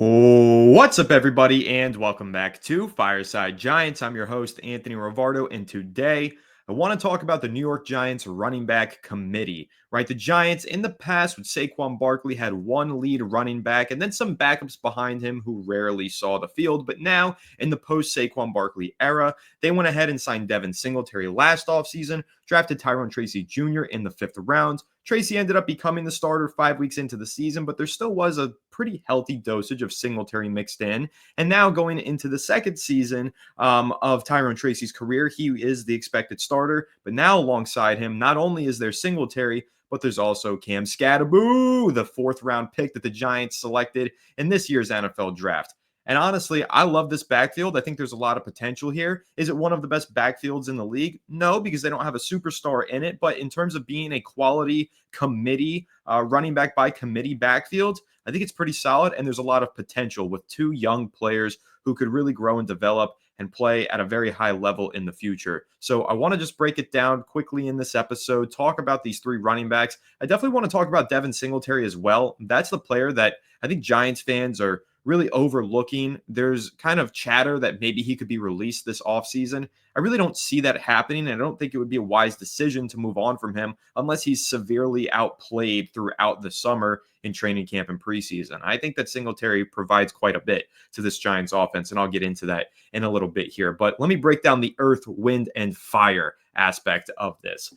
What's up, everybody, and welcome back to Fireside Giants. I'm your host, Anthony Rivardo, and today I want to talk about the New York Giants running back committee, right? The Giants in the past with Saquon Barkley had one lead running back and then some backups behind him who rarely saw the field. But now, in the post Saquon Barkley era, they went ahead and signed Devin Singletary last offseason, drafted Tyrone Tracy Jr. in the fifth round. Tracy ended up becoming the starter 5 weeks into the season, but there still was a pretty healthy dosage of Singletary mixed in. And now going into the second season of Tyrone Tracy's career, he is the expected starter. But now alongside him, not only is there Singletary, but there's also Cam Scataboo, the fourth round pick that the Giants selected in this year's NFL draft. And honestly, I love this backfield. I think there's a lot of potential here. Is it one of the best backfields in the league? No, because they don't have a superstar in it. But in terms of being a quality committee, running back by committee backfield, I think it's pretty solid. And there's a lot of potential with two young players who could really grow and develop and play at a very high level in the future. So I want to just break it down quickly in this episode, talk about these three running backs. I definitely want to talk about Devin Singletary as well. That's the player that I think Giants fans are really overlooking. There's kind of chatter that maybe he could be released this offseason. I really don't see that happening, and I don't think it would be a wise decision to move on from him unless he's severely outplayed throughout the summer in training camp and preseason. I think that Singletary provides quite a bit to this Giants offense, and I'll get into that in a little bit here. But let me break down the earth, wind, and fire aspect of this.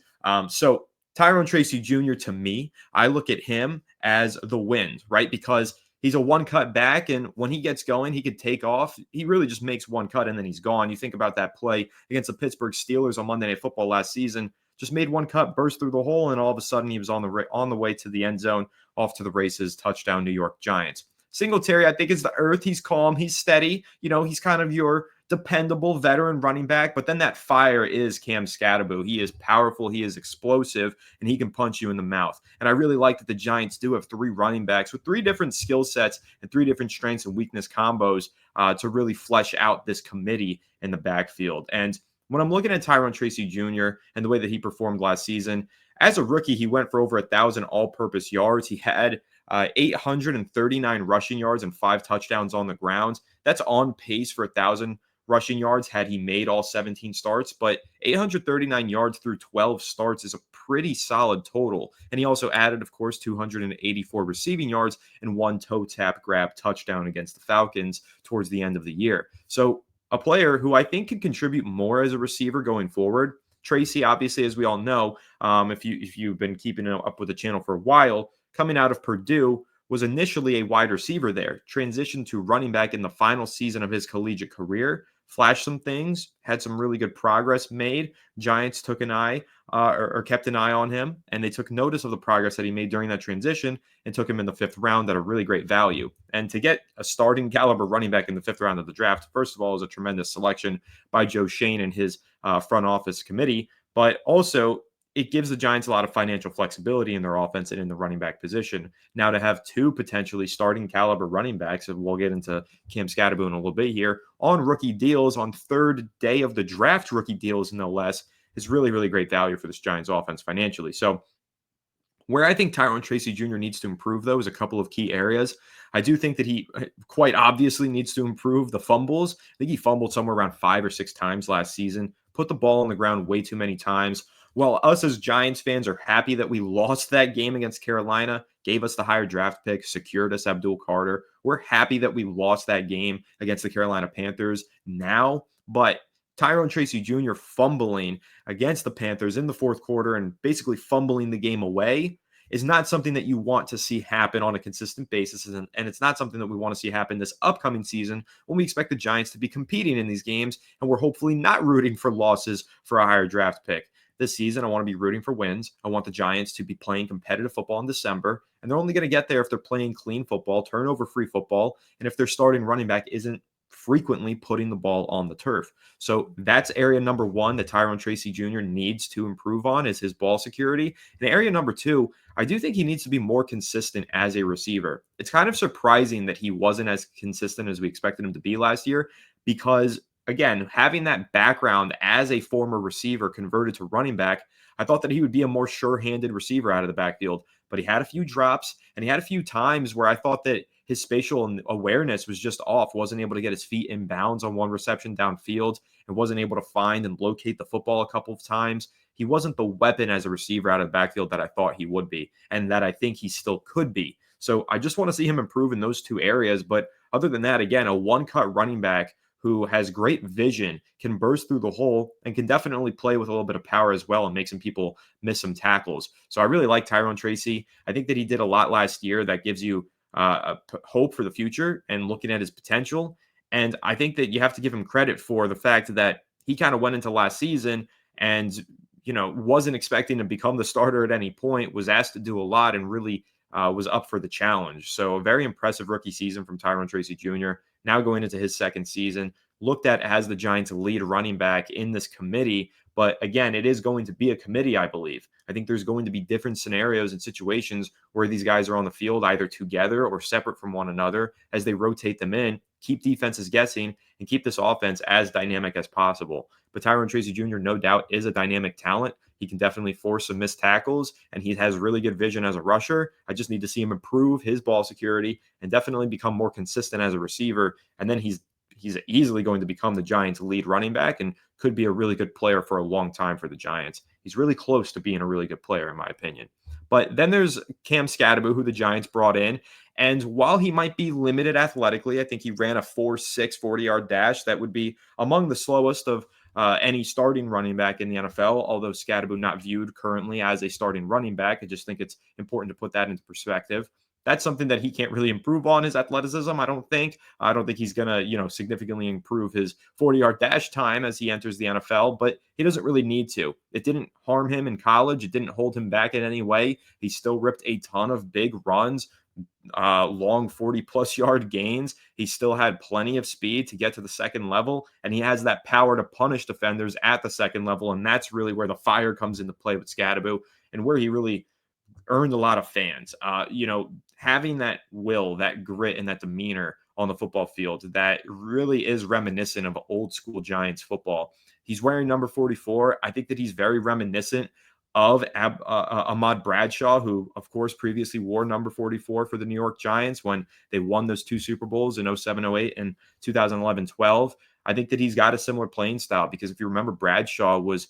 So Tyrone Tracy Jr., to me, I look at him as the wind, right? Because he's a one cut back, and when he gets going, he could take off. He really just makes one cut and then he's gone. You think about that play against the Pittsburgh Steelers on Monday Night Football last season. Just made one cut, burst through the hole, and all of a sudden he was on the way to the end zone, off to the races, touchdown New York Giants. Singletary, I think, is the earth. He's calm, he's steady. He's kind of your dependable veteran running back, but then that fire is Cam Scataboo. He is powerful, he is explosive, and he can punch you in the mouth. And I really like that the Giants do have three running backs with three different skill sets and three different strengths and weakness combos to really flesh out this committee in the backfield. And when I'm looking at Tyrone Tracy Jr. and the way that he performed last season, as a rookie, he went for over 1,000 all-purpose yards. He had 839 rushing yards and 5 touchdowns on the ground. That's on pace for 1,000 rushing yards had he made all 17 starts, but 839 yards through 12 starts is a pretty solid total. And he also added, of course, 284 receiving yards and 1 toe tap grab touchdown against the Falcons towards the end of the year. So a player who I think could contribute more as a receiver going forward. Tracy, obviously, as we all know, if you've been keeping up with the channel for a while, coming out of Purdue, was initially a wide receiver there, transitioned to running back in the final season of his collegiate career, flashed some things, had some really good progress made. Giants took an eye or kept an eye on him, and they took notice of the progress that he made during that transition and took him in the fifth round at a really great value. And to get a starting caliber running back in the fifth round of the draft, first of all, is a tremendous selection by Joe Schoen and his front office committee, but also it gives the Giants a lot of financial flexibility in their offense and in the running back position. Now to have two potentially starting caliber running backs, and we'll get into Cam Scataboo in a little bit here, on rookie deals, on third day of the draft rookie deals, no less, is really, really great value for this Giants offense financially. So where I think Tyrone Tracy Jr. needs to improve, though, is a couple of key areas. I do think that he quite obviously needs to improve the fumbles. I think he fumbled somewhere around 5 or 6 times last season, put the ball on the ground way too many times. While us as Giants fans are happy that we lost that game against Carolina, gave us the higher draft pick, secured us Abdul Carter, we're happy that we lost that game against the Carolina Panthers now. But Tyrone Tracy Jr. fumbling against the Panthers in the fourth quarter and basically fumbling the game away is not something that you want to see happen on a consistent basis. And it's not something that we want to see happen this upcoming season when we expect the Giants to be competing in these games. And we're hopefully not rooting for losses for a higher draft pick. This season, I want to be rooting for wins. I want the Giants to be playing competitive football in December, and they're only going to get there if they're playing clean football, turnover-free football, and if their starting running back isn't frequently putting the ball on the turf. So that's area number one that Tyrone Tracy Jr. needs to improve on, is his ball security. And area number two, I do think he needs to be more consistent as a receiver. It's kind of surprising that he wasn't as consistent as we expected him to be last year, because again, having that background as a former receiver converted to running back, I thought that he would be a more sure-handed receiver out of the backfield. But he had a few drops, and he had a few times where I thought that his spatial awareness was just off, wasn't able to get his feet in bounds on one reception downfield, and wasn't able to find and locate the football a couple of times. He wasn't the weapon as a receiver out of the backfield that I thought he would be, and that I think he still could be. So I just want to see him improve in those two areas. But other than that, again, a one-cut running back who has great vision, can burst through the hole, and can definitely play with a little bit of power as well and make some people miss some tackles. So I really like Tyrone Tracy. I think that he did a lot last year that gives you hope for the future and looking at his potential. And I think that you have to give him credit for the fact that he kind of went into last season and wasn't expecting to become the starter at any point, was asked to do a lot, and really was up for the challenge. So a very impressive rookie season from Tyrone Tracy Jr. Now going into his second season, looked at as the Giants' lead running back in this committee. But again, it is going to be a committee, I believe. I think there's going to be different scenarios and situations where these guys are on the field either together or separate from one another as they rotate them in, keep defenses guessing, and keep this offense as dynamic as possible. But Tyrone Tracy Jr., no doubt, is a dynamic talent. He can definitely force some missed tackles, and he has really good vision as a rusher. I just need to see him improve his ball security and definitely become more consistent as a receiver. And then he's easily going to become the Giants' lead running back and could be a really good player for a long time for the Giants. He's really close to being a really good player, in my opinion. But then there's Cam Scataboo, who the Giants brought in. And while he might be limited athletically, I think he ran a 4.6 40-yard dash. That would be among the slowest of any starting running back in the NFL, although Scataboo not viewed currently as a starting running back. I just think it's important to put that into perspective. That's something that he can't really improve on, his athleticism, I don't think. I don't think he's going to, significantly improve his 40-yard dash time as he enters the NFL, but he doesn't really need to. It didn't harm him in college. It didn't hold him back in any way. He still ripped a ton of big runs, long 40-plus yard gains. He still had plenty of speed to get to the second level, and he has that power to punish defenders at the second level, and that's really where the fire comes into play with Scataboo and where he really earned a lot of fans. Having that will, that grit, and that demeanor on the football field that really is reminiscent of old school Giants football. He's wearing number 44. I think that he's very reminiscent of Ahmad Bradshaw, who, of course, previously wore number 44 for the New York Giants when they won those two Super Bowls in 07-08 and 2011-12. I think that he's got a similar playing style because if you remember, Bradshaw was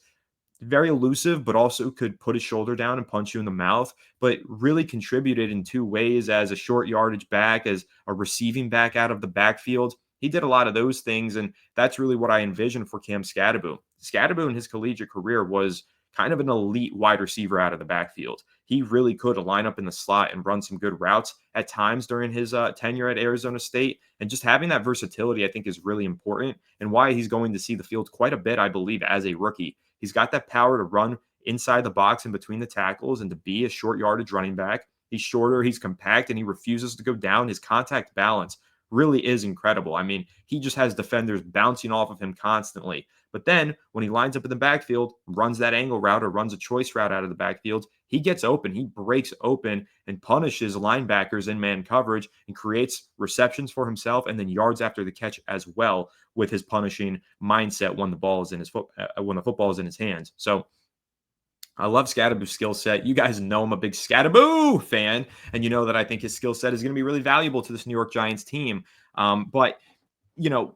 very elusive, but also could put his shoulder down and punch you in the mouth, but really contributed in two ways as a short yardage back, as a receiving back out of the backfield. He did a lot of those things, and that's really what I envisioned for Cam Scataboo. Scataboo in his collegiate career was kind of an elite wide receiver out of the backfield. He really could line up in the slot and run some good routes at times during his tenure at Arizona State. And just having that versatility, I think, is really important and why he's going to see the field quite a bit, I believe, as a rookie. He's got that power to run inside the box and between the tackles and to be a short yardage running back. He's shorter, he's compact, and he refuses to go down. His contact balance really is incredible. I mean, he just has defenders bouncing off of him constantly. But then when he lines up in the backfield, runs that angle route or runs a choice route out of the backfield, he gets open. He breaks open and punishes linebackers in man coverage and creates receptions for himself and then yards after the catch as well with his punishing mindset when the ball is in his when the football is in his hands. So I love Scataboo's skill set. You guys know I'm a big Scataboo fan, and you know that I think his skill set is going to be really valuable to this New York Giants team. But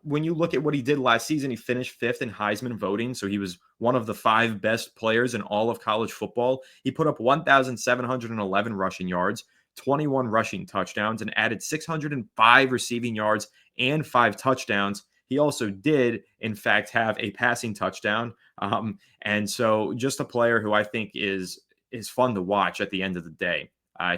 when you look at what he did last season, he finished fifth in Heisman voting. So he was one of the 5 best players in all of college football. He put up 1,711 rushing yards, 21 rushing touchdowns, and added 605 receiving yards and 5 touchdowns. He also did, in fact, have a passing touchdown. And so just a player who I think is fun to watch at the end of the day.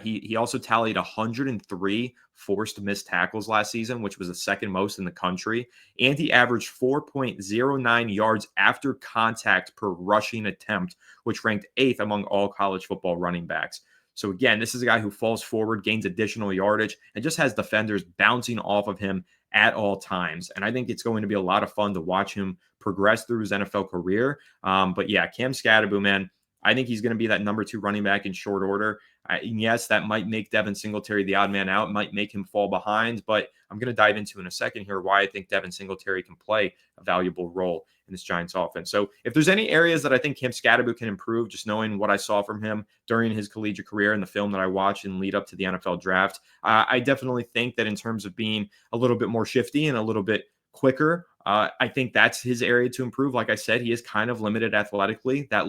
He also tallied 103 forced missed tackles last season, which was the second most in the country. And he averaged 4.09 yards after contact per rushing attempt, which ranked 8th among all college football running backs. So again, this is a guy who falls forward, gains additional yardage, and just has defenders bouncing off of him at all times. And I think it's going to be a lot of fun to watch him progress through his NFL career. But yeah, Cam Scataboo, man, I think he's going to be that number 2 running back in short order. Yes, that might make Devin Singletary the odd man out, might make him fall behind, but I'm going to dive into in a second here why I think Devin Singletary can play a valuable role in this Giants offense. So if there's any areas that I think Scataboo can improve, just knowing what I saw from him during his collegiate career and the film that I watched and lead up to the NFL draft, I definitely think that in terms of being a little bit more shifty and a little bit quicker, I think that's his area to improve. Like I said, he is kind of limited athletically. That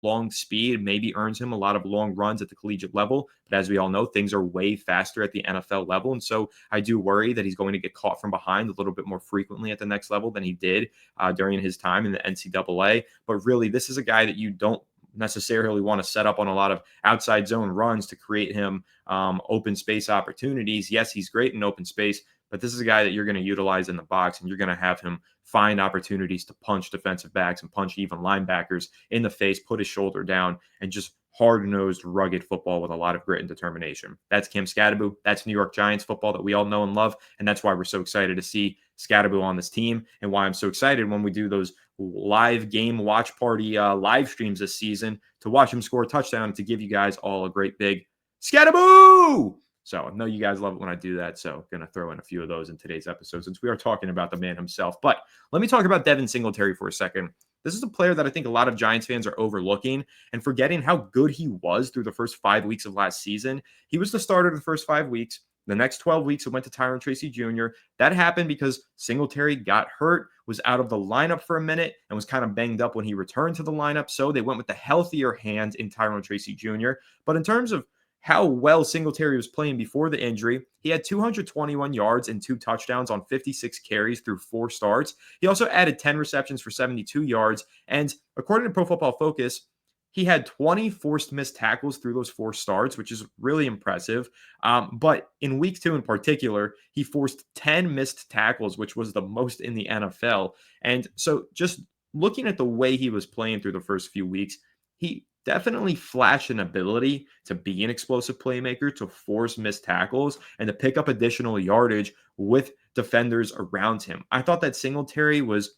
long speed maybe earns him a lot of long runs at the collegiate level. But as we all know, things are way faster at the NFL level. And so I do worry that he's going to get caught from behind a little bit more frequently at the next level than he did during his time in the NCAA. But really, this is a guy that you don't necessarily want to set up on a lot of outside zone runs to create him open space opportunities. Yes, he's great in open space, but this is a guy that you're going to utilize in the box, and you're going to have him find opportunities to punch defensive backs and punch even linebackers in the face, put his shoulder down, and just hard-nosed, rugged football with a lot of grit and determination. That's Scataboo. That's New York Giants football that we all know and love, and that's why we're so excited to see Scataboo on this team, and why I'm so excited when we do those live game watch party live streams this season to watch him score a touchdown and to give you guys all a great big Scataboo! So I know you guys love it when I do that. So going to throw in a few of those in today's episode since we are talking about the man himself. But let me talk about Devin Singletary for a second. This is a player that I think a lot of Giants fans are overlooking and forgetting how good he was through the first 5 weeks of last season. He was the starter the first 5 weeks. The next 12 weeks, it went to Tyrone Tracy Jr. That happened because Singletary got hurt, was out of the lineup for a minute, and was kind of banged up when he returned to the lineup. So they went with the healthier hand in Tyrone Tracy Jr. But in terms of how well Singletary was playing before the injury, he had 221 yards and 2 touchdowns on 56 carries through 4 starts. He also added 10 receptions for 72 yards. And according to Pro Football Focus, he had 20 forced missed tackles through those 4 starts, which is really impressive. But in week 2 in particular, he forced 10 missed tackles, which was the most in the NFL. And so just looking at the way he was playing through the first few weeks, he definitely flashed an ability to be an explosive playmaker, to force missed tackles, and to pick up additional yardage with defenders around him. I thought that Singletary was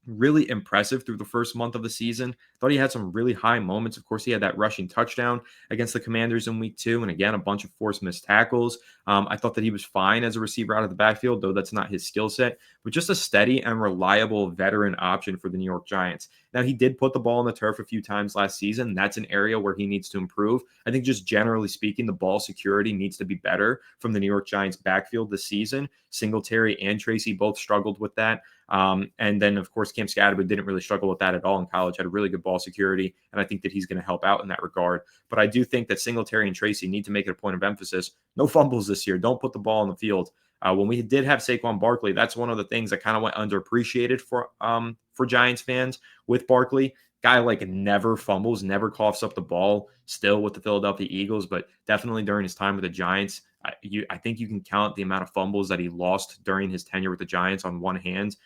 really impressive through the first month of the season. Thought he had some really high moments. Of course, he had that rushing touchdown against the Commanders in week 2. And again, a bunch of forced missed tackles. I thought that he was fine as a receiver out of the backfield, though that's not his skill set, but just a steady and reliable veteran option for the New York Giants. Now, he did put the ball on the turf a few times last season. That's an area where he needs to improve. I think just generally speaking, the ball security needs to be better from the New York Giants backfield this season. Singletary and Tracy both struggled with that. And then, of course, Scataboo didn't really struggle with that at all in college, had a really good ball security, and I think that he's going to help out in that regard. But I do think that Singletary and Tracy need to make it a point of emphasis. No fumbles this year. Don't put the ball on the field. When we did have Saquon Barkley, that's one of the things that kind of went underappreciated for Giants fans with Barkley. Guy like never fumbles, never coughs up the ball, still with the Philadelphia Eagles, but definitely during his time with the Giants, I think you can count the amount of fumbles that he lost during his tenure with the Giants on one hand.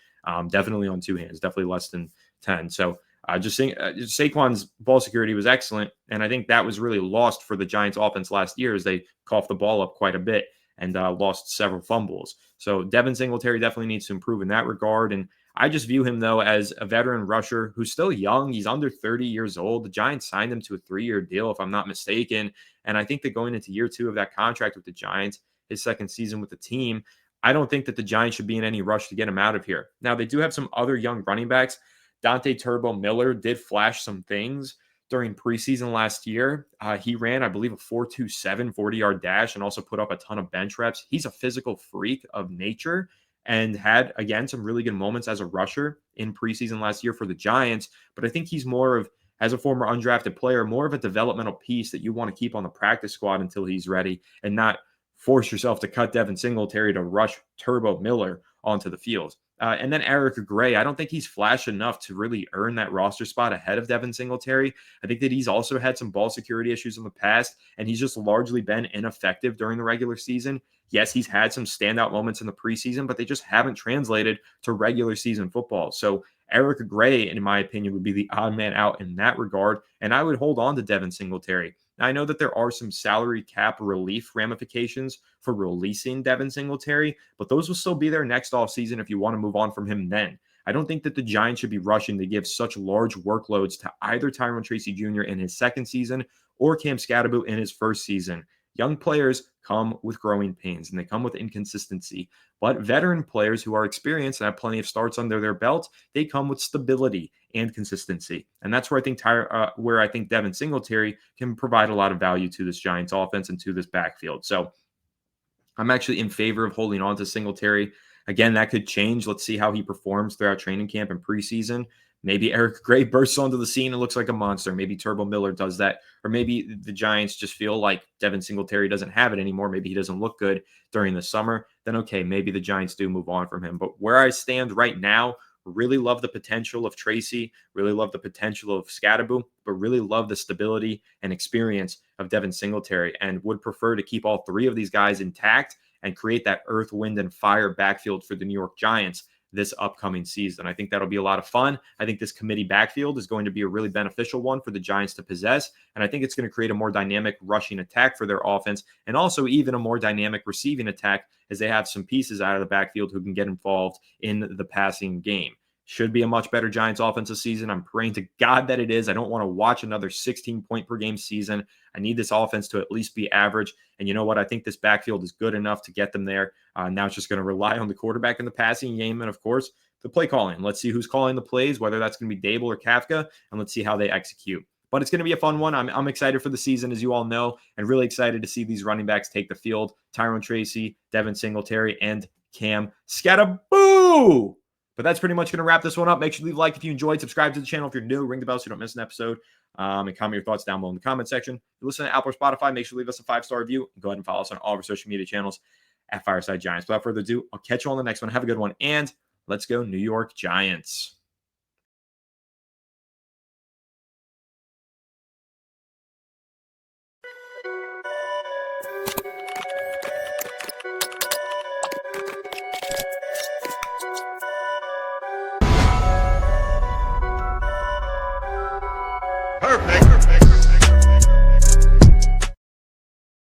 Definitely on 2 hands, definitely less than 10. So just saying, Saquon's ball security was excellent, and I think that was really lost for the Giants offense last year as they coughed the ball up quite a bit and lost several fumbles. So Devin Singletary definitely needs to improve in that regard, and I just view him, though, as a veteran rusher who's still young. He's under 30 years old. The Giants signed him to a 3-year deal, if I'm not mistaken, and I think that going into year 2 of that contract with the Giants, his second season with the team, I don't think that the Giants should be in any rush to get him out of here. Now, they do have some other young running backs. Dante Turbo Miller did flash some things during preseason last year. He ran, I believe, a 4.27 40-yard dash and also put up a ton of bench reps. He's a physical freak of nature and had, again, some really good moments as a rusher in preseason last year for the Giants. But I think he's more of, as a former undrafted player, more of a developmental piece that you want to keep on the practice squad until he's ready and not force yourself to cut Devin Singletary to rush Turbo Miller onto the field. And then Eric Gray, I don't think he's flashed enough to really earn that roster spot ahead of Devin Singletary. I think that he's also had some ball security issues in the past, and he's just largely been ineffective during the regular season. Yes, he's had some standout moments in the preseason, but they just haven't translated to regular season football. So Eric Gray, in my opinion, would be the odd man out in that regard, and I would hold on to Devin Singletary. Now, I know that there are some salary cap relief ramifications for releasing Devin Singletary, but those will still be there next offseason if you want to move on from him then. I don't think that the Giants should be rushing to give such large workloads to either Tyrone Tracy Jr. in his second season or Cam Scataboo in his first season. Young players come with growing pains and they come with inconsistency. But veteran players who are experienced and have plenty of starts under their belt, they come with stability and consistency. And that's where I think Devin Singletary can provide a lot of value to this Giants offense and to this backfield. So I'm actually in favor of holding on to Singletary. Again, that could change. Let's see how he performs throughout training camp and preseason. Maybe Eric Gray bursts onto the scene and looks like a monster. Maybe Turbo Miller does that. Or maybe the Giants just feel like Devin Singletary doesn't have it anymore. Maybe he doesn't look good during the summer. Then, okay, maybe the Giants do move on from him. But where I stand right now, really love the potential of Tracy, really love the potential of Scataboo, but really love the stability and experience of Devin Singletary and would prefer to keep all three of these guys intact and create that earth, wind, and fire backfield for the New York Giants this upcoming season. I think that'll be a lot of fun. I think this committee backfield is going to be a really beneficial one for the Giants to possess. And I think it's going to create a more dynamic rushing attack for their offense and also even a more dynamic receiving attack as they have some pieces out of the backfield who can get involved in the passing game. Should be a much better Giants offensive season. I'm praying to God that it is. I don't want to watch another 16-point per game season. I need this offense to at least be average. And you know what? I think this backfield is good enough to get them there. Now it's just going to rely on the quarterback in the passing game and, of course, the play calling. Let's see who's calling the plays, whether that's going to be Dable or Kafka, and let's see how they execute. But it's going to be a fun one. I'm excited for the season, as you all know, and really excited to see these running backs take the field. Tyrone Tracy, Devin Singletary, and Cam Scataboo. But that's pretty much going to wrap this one up. Make sure you leave a like if you enjoyed. Subscribe to the channel if you're new. Ring the bell so you don't miss an episode. And comment your thoughts down below in the comment section. If you listen to Apple or Spotify, make sure to leave us a 5-star review. And go ahead and follow us on all of our social media channels at Fireside Giants. Without further ado, I'll catch you on the next one. Have a good one. And let's go New York Giants. Perfect.